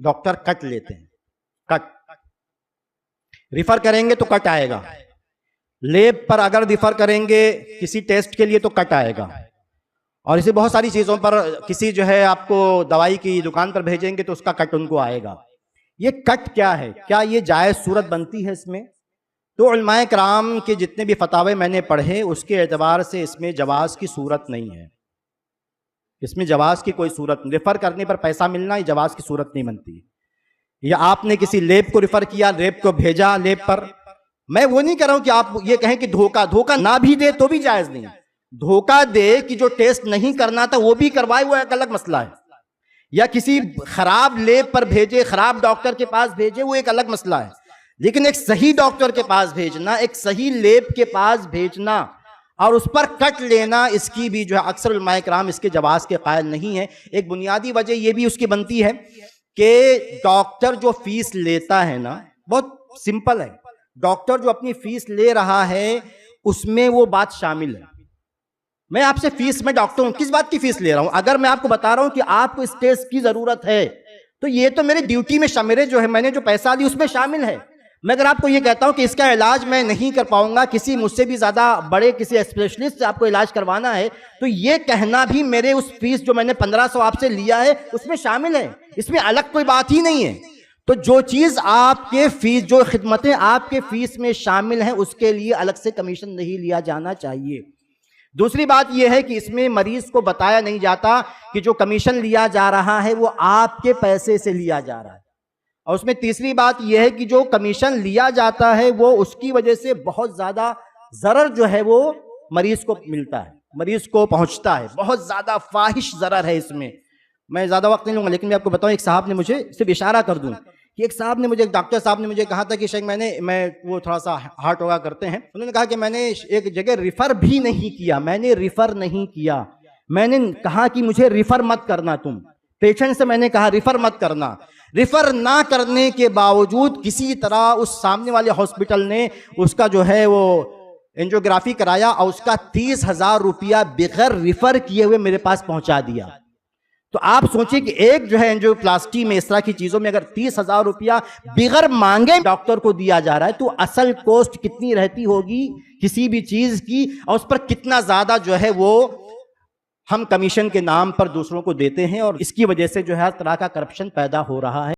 Doctor cut लेते हैं, cut refer करेंगे तो कट आएगा, लेब पर अगर रिफर करेंगे किसी टेस्ट के लिए तो कट आएगा, और इसे बहुत सारी चीजों पर किसी जो है आपको दवाई की दुकान पर भेजेंगे तो उसका कट उनको आएगा। ये कट क्या है, क्या ये जायज सूरत बनती है इसमें? तो उलमाए कराम के जितने भी फतावे मैंने पढ़े उसके एतबार से इसमें जवाज की सूरत नहीं है, इसमें जवाज की कोई सूरत नहीं। रिफर करने पर पैसा मिलना ये जवाज की सूरत नहीं बनती। या आपने किसी लेब को रिफर किया, लेब को भेजा, लेब पर मैं वो नहीं कह रहा हूं कि आप ये कहें कि धोखा ना भी दे तो भी जायज नहीं। धोखा दे कि जो टेस्ट नहीं करना था वो भी करवाए, वो एक अलग मसला है। या किसी खराब लेब पर भेजे, खराब डॉक्टर के पास भेजे, वो एक अलग मसला है। लेकिन एक सही डॉक्टर के पास भेजना, एक सही लेब के पास भेजना और उस पर कट लेना, इसकी भी जो है अक्सर उलमाए कराम इसके जवाज के कायल नहीं है। एक बुनियादी वजह यह भी उसकी बनती है कि डॉक्टर जो फीस लेता है ना, बहुत सिंपल है, डॉक्टर जो अपनी फीस ले रहा है उसमें वो बात शामिल है। मैं आपसे फीस में डॉक्टर हूं, किस बात की फीस ले रहा हूं? अगर मैं आपको बता रहा हूं कि आपको इस टेस्ट की जरूरत है तो ये तो मेरी ड्यूटी में मेरे जो है मैंने जो पैसा ली उसमें शामिल है। मैं अगर आपको ये कहता हूं कि इसका इलाज मैं नहीं कर पाऊंगा, किसी मुझसे भी ज्यादा बड़े किसी स्पेशलिस्ट से आपको इलाज करवाना है, तो ये कहना भी मेरे उस फीस जो मैंने 1500 आपसे लिया है उसमें शामिल है, इसमें अलग कोई बात ही नहीं है। तो जो चीज आपके फीस, जो खिदमतें आपके फीस में शामिल हैं उसके लिए अलग से कमीशन नहीं लिया जाना चाहिए। दूसरी बात यह है कि इसमें मरीज को बताया नहीं जाता कि जो कमीशन लिया जा रहा है वो आपके पैसे से लिया जा रहा है। और उसमें तीसरी बात यह है कि जो कमीशन लिया जाता है वो उसकी वजह से बहुत ज्यादा जरर जो है वो मरीज को मिलता है, मरीज को पहुंचता है, बहुत ज्यादा फाहिश जरर है इसमें। मैं ज्यादा वक्त नहीं लूंगा, लेकिन मैं आपको बताऊं, एक साहब ने मुझे सिर्फ इशारा कर दूं कि एक साहब ने मुझे, एक डॉक्टर साहब ने मुझे कहा था कि शेख मैं वो थोड़ा सा हार्ट योगा करते हैं, उन्होंने कहा कि मैंने एक जगह रिफर भी नहीं किया, मैंने रिफर नहीं किया, मैंने कहा कि मुझे रिफर मत करना, तुम पेशेंट से मैंने कहा रिफर मत करना। रिफर ना करने के बावजूद किसी तरह उस सामने वाले हॉस्पिटल ने उसका जो है वो एंजियोग्राफी कराया और उसका 30,000 रुपया बगैर रिफर किए हुए मेरे पास पहुंचा दिया। तो आप सोचिए कि एक जो है एंजियोप्लास्टी में, इस तरह की चीजों में अगर 30,000 रुपया बगैर मांगे डॉक्टर को दिया जा रहा है तो असल कॉस्ट कितनी रहती होगी किसी भी चीज की, और उस पर कितना ज्यादा जो है वो हम कमीशन के नाम पर दूसरों को देते हैं, और इसकी वजह से जो है हर तरह का करप्शन पैदा हो रहा है।